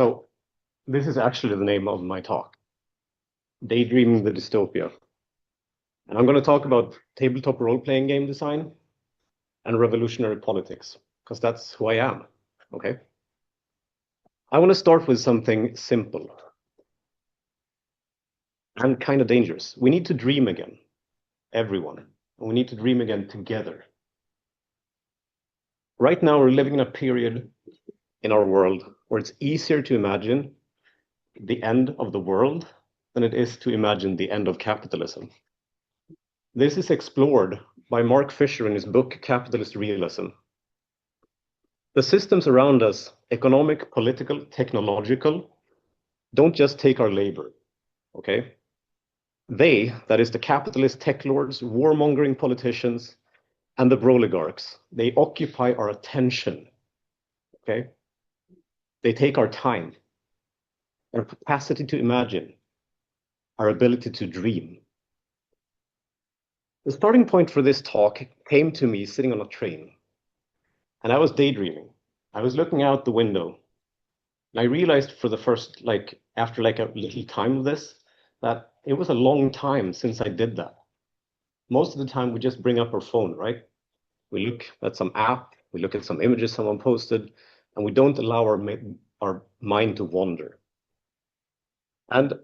So this is actually the name of my talk, Daydreaming the Dystopia. And I'm going to talk about tabletop role-playing game design and revolutionary politics, because that's who I am, okay? I want to start with something simple and kind of dangerous. We need to dream again, everyone. And we need to dream again together. Right now, we're living in a period in our world where it's easier to imagine the end of the world than it is to imagine the end of capitalism. This is explored by Mark Fisher in his book, Capitalist Realism. The systems around us, economic, political, technological, don't just take our labor, okay? They, that is the capitalist tech lords, warmongering politicians, and the broligarchs, they occupy our attention, okay? They take our time, our capacity to imagine, our ability to dream. The starting point for this talk came to me sitting on a train, and I was daydreaming. I was looking out the window, and I realized for the first, after a little time of this, that it was a long time since I did that. Most of the time, we just bring up our phone, right? We look at some app, we look at some images someone posted, and we don't allow our mind to wander. And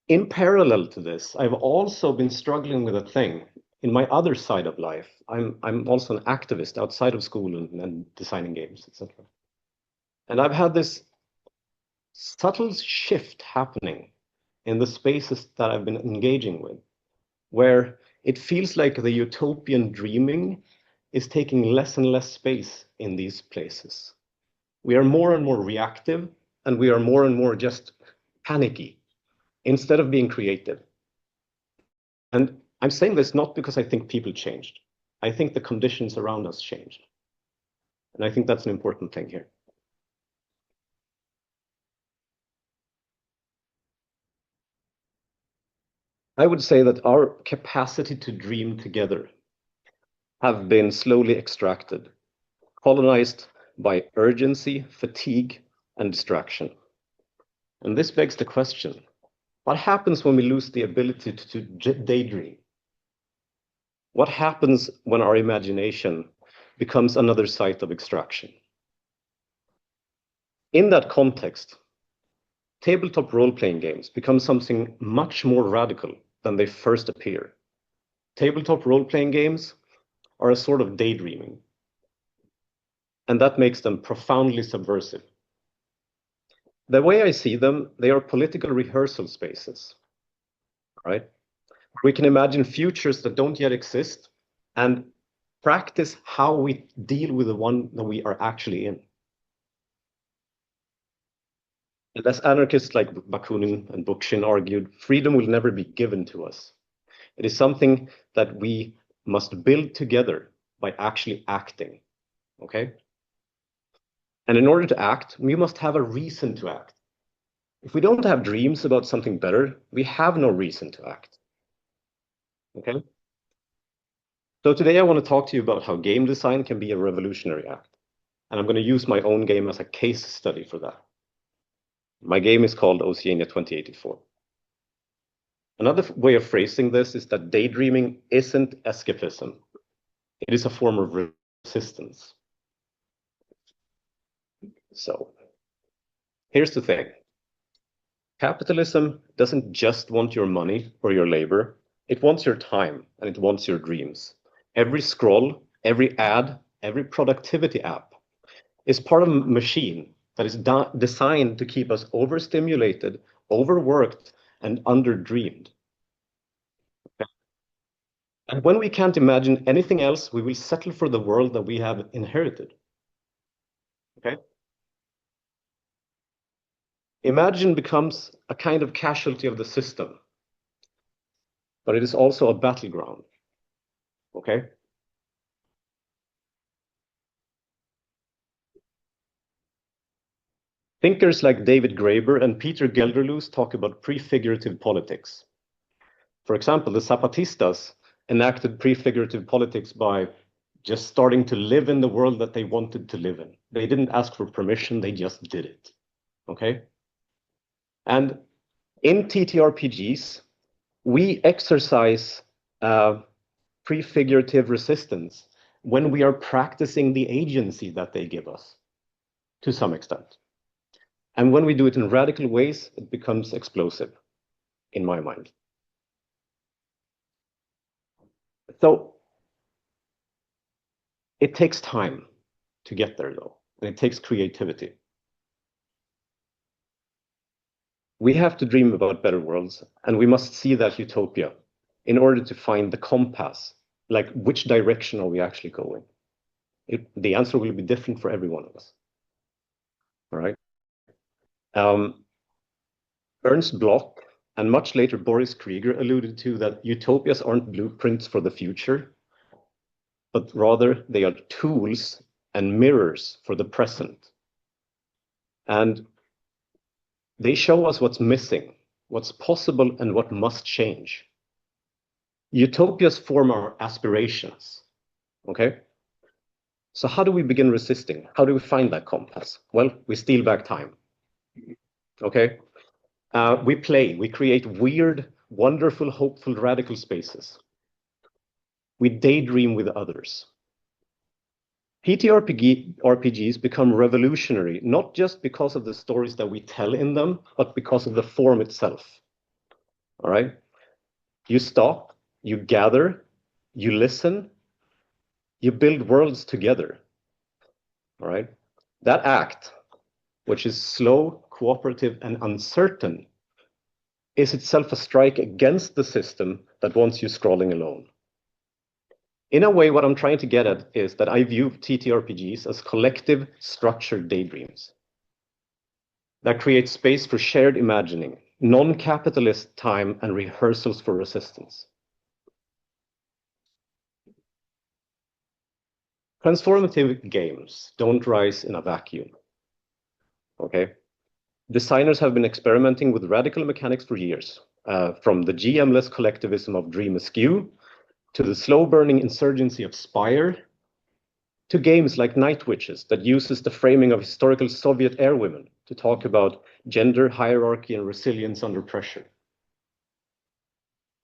in parallel to this, I've also been struggling with a thing in my other side of life. I'm also an activist outside of school and designing games, etc. And I've had this subtle shift happening in the spaces that I've been engaging with, where it feels like the utopian dreaming is taking less and less space in these places. We are more and more reactive, and we are more and more just panicky instead of being creative. And I'm saying this not because I think people changed. I think the conditions around us changed. And I think that's an important thing here. I would say that our capacity to dream together have been slowly extracted, colonized by urgency, fatigue, and distraction. And this begs the question, what happens when we lose the ability to daydream? What happens when our imagination becomes another site of extraction? In that context, tabletop role-playing games become something much more radical than they first appear. Tabletop role-playing games are a sort of daydreaming, and that makes them profoundly subversive. The way I see them, they are political rehearsal spaces, right? We can imagine futures that don't yet exist and practice how we deal with the one that we are actually in. And as anarchists like Bakunin and Bookchin argued, freedom will never be given to us. It is something that we must build together by actually acting, okay? And in order to act, we must have a reason to act. If we don't have dreams about something better, we have no reason to act, okay? So today I want to talk to you about how game design can be a revolutionary act. And I'm going to use my own game as a case study for that. My game is called Oceania 2084. Another way of phrasing this is that daydreaming isn't escapism. It is a form of resistance. So here's the thing. Capitalism doesn't just want your money or your labor. It wants your time and it wants your dreams. Every scroll, every ad, every productivity app is part of a machine that is designed to keep us overstimulated, overworked, and underdreamed. Okay. And when we can't imagine anything else, we will settle for the world that we have inherited. Okay? Imagine becomes a kind of casualty of the system, but it is also a battleground. Okay? Thinkers like David Graeber and Peter Gelderloos talk about prefigurative politics. For example, the Zapatistas enacted prefigurative politics by just starting to live in the world that they wanted to live in. They didn't ask for permission, they just did it. Okay? And in TTRPGs, we exercise prefigurative resistance when we are practicing the agency that they give us to some extent. And when we do it in radical ways, it becomes explosive, in my mind. So it takes time to get there, though, and it takes creativity. We have to dream about better worlds, and we must see that utopia in order to find the compass, like which direction are we actually going? The answer will be different for every one of us. All right. Ernst Bloch and much later Boris Krieger alluded to that utopias aren't blueprints for the future, but rather they are tools and mirrors for the present. And they show us what's missing, what's possible, and what must change. Utopias form our aspirations, okay? So how do we begin resisting? How do we find that compass? Well, we steal back time, okay? We play, we create weird, wonderful, hopeful, radical spaces. We daydream with others. RPGs become revolutionary, not just because of the stories that we tell in them, but because of the form itself. All right? You stop, you gather, you listen, you build worlds together. All right? That act, which is slow, cooperative, and uncertain, is itself a strike against the system that wants you scrolling alone. In a way, what I'm trying to get at is that I view TTRPGs as collective, structured daydreams that create space for shared imagining, non-capitalist time, and rehearsals for resistance. Transformative games don't rise in a vacuum. Okay? Designers have been experimenting with radical mechanics for years, from the GM-less collectivism of Dream Askew to the slow-burning insurgency of Spire, to games like Night Witches that uses the framing of historical Soviet airwomen to talk about gender, hierarchy, and resilience under pressure.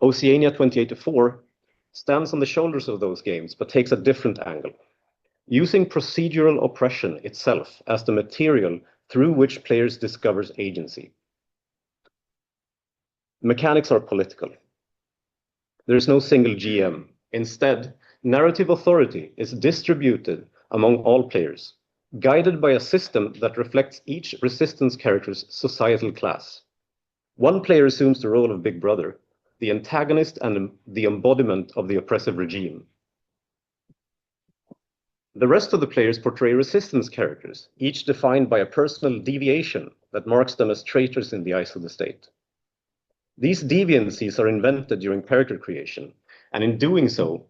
Oceania 2084 stands on the shoulders of those games, but takes a different angle, using procedural oppression itself as the material through which players discover agency. Mechanics are political. There is no single GM. Instead, narrative authority is distributed among all players, guided by a system that reflects each resistance character's societal class. One player assumes the role of Big Brother, the antagonist and the embodiment of the oppressive regime. The rest of the players portray resistance characters, each defined by a personal deviation that marks them as traitors in the eyes of the state. These deviancies are invented during character creation, and in doing so,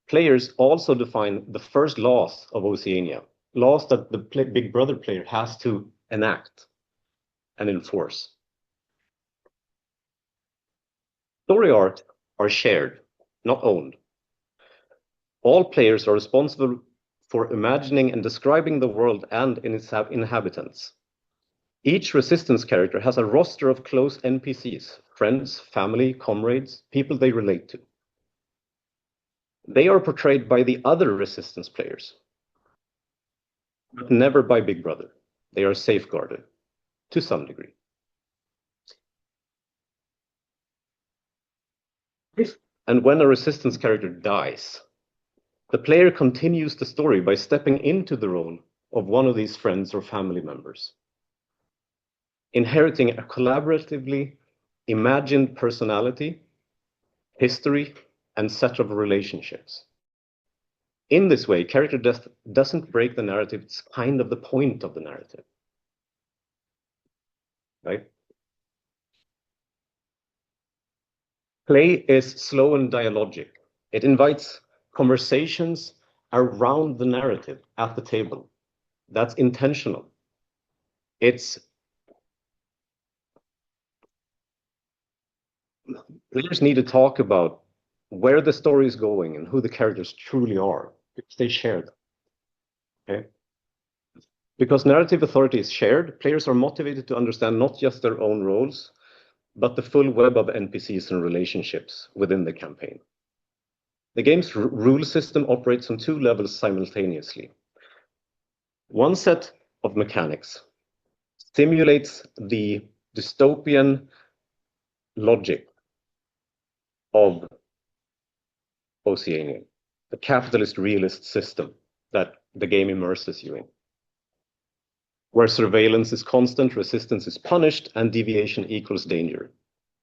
players also define the first laws of Oceania, laws that the Big Brother player has to enact and enforce. Story arcs are shared, not owned. All players are responsible for imagining and describing the world and its inhabitants. Each resistance character has a roster of close NPCs, friends, family, comrades, people they relate to. They are portrayed by the other resistance players, but never by Big Brother. They are safeguarded to some degree. If and when a resistance character dies, the player continues the story by stepping into the role of one of these friends or family members, inheriting a collaboratively imagined personality, history, and set of relationships. In this way, character death doesn't break the narrative, it's kind of the point of the narrative. Right? Play is slow and dialogic. It invites conversations around the narrative at the table. That's intentional. Players need to talk about where the story is going and who the characters truly are. Because they share them. Okay? Because narrative authority is shared, players are motivated to understand not just their own roles, but the full web of NPCs and relationships within the campaign. The game's rule system operates on two levels simultaneously. One set of mechanics simulates the dystopian logic of Oceania, the capitalist realist system that the game immerses you in, where surveillance is constant, resistance is punished, and deviation equals danger.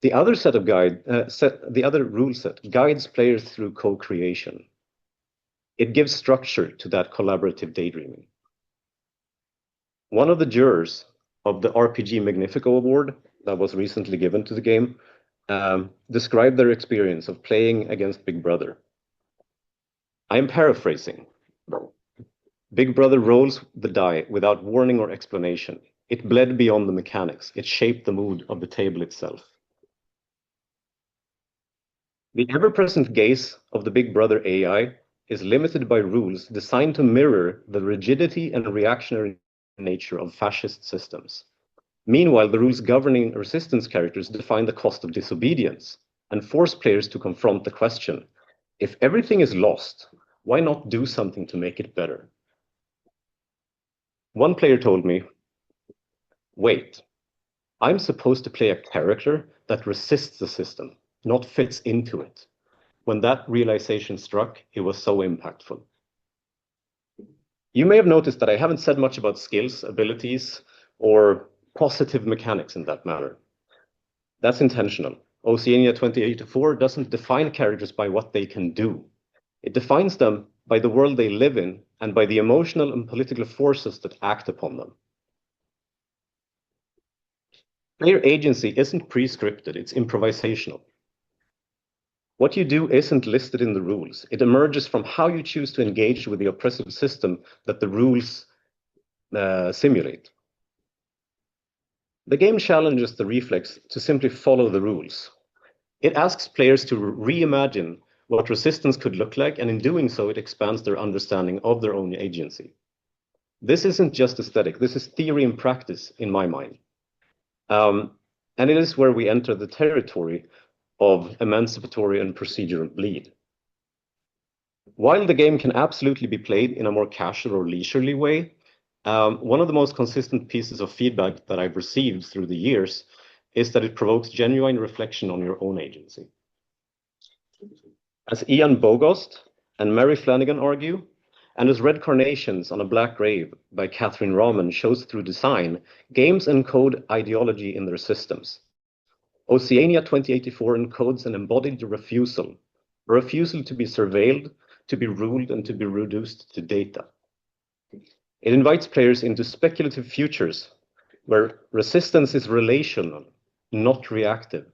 The other the other rule set guides players through co-creation. It gives structure to that collaborative daydreaming. One of the jurors of the RPG Magnifico Award that was recently given to the game described their experience of playing against Big Brother. I am paraphrasing. Big Brother rolls the die without warning or explanation. It bled beyond the mechanics. It shaped the mood of the table itself. The ever-present gaze of the Big Brother AI is limited by rules designed to mirror the rigidity and reactionary nature of fascist systems. Meanwhile, the rules governing resistance characters define the cost of disobedience and force players to confront the question, if everything is lost, why not do something to make it better? One player told me, wait, I'm supposed to play a character that resists the system, not fits into it. When that realization struck, it was so impactful. You may have noticed that I haven't said much about skills, abilities, or positive mechanics in that matter. That's intentional. Oceania 2084 doesn't define characters by what they can do. It defines them by the world they live in and by the emotional and political forces that act upon them. Player agency isn't pre-scripted, it's improvisational. What you do isn't listed in the rules. It emerges from how you choose to engage with the oppressive system that the rules simulate. The game challenges the reflex to simply follow the rules. It asks players to reimagine what resistance could look like, and in doing so, it expands their understanding of their own agency. This isn't just aesthetic, this is theory and practice in my mind. And it is where we enter the territory of emancipatory and procedural bleed. While the game can absolutely be played in a more casual or leisurely way, one of the most consistent pieces of feedback that I've received through the years is that it provokes genuine reflection on your own agency. As Ian Bogost and Mary Flanagan argue, and as Red Carnations on a Black Grave by Catherine Rahman shows through design, games encode ideology in their systems. Oceania 2084 encodes an embodied refusal, a refusal to be surveilled, to be ruled, and to be reduced to data. It invites players into speculative futures where resistance is relational, not reactive,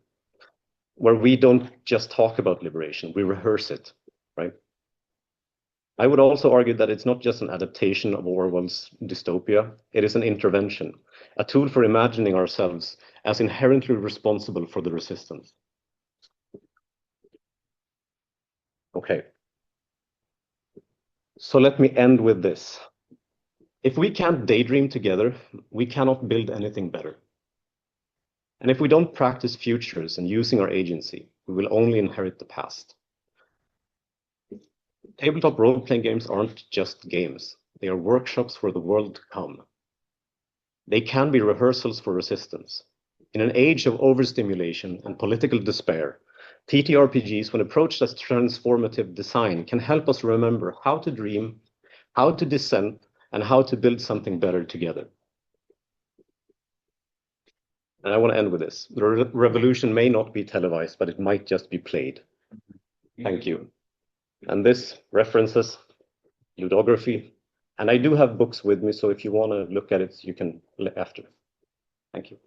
where we don't just talk about liberation, we rehearse it, right? I would also argue that it's not just an adaptation of Orwell's Dystopia, it is an intervention, a tool for imagining ourselves as inherently responsible for the resistance. Okay. So let me end with this. If we can't daydream together, we cannot build anything better. And if we don't practice futures and using our agency, we will only inherit the past. Tabletop role-playing games aren't just games. They are workshops for the world to come. They can be rehearsals for resistance. In an age of overstimulation and political despair, TTRPGs, when approached as transformative design, can help us remember how to dream, how to dissent, and how to build something better together. And I want to end with this. The revolution may not be televised, but it might just be played. Thank you. And this references ludography. And I do have books with me, so if you want to look at it, you can after. Thank you.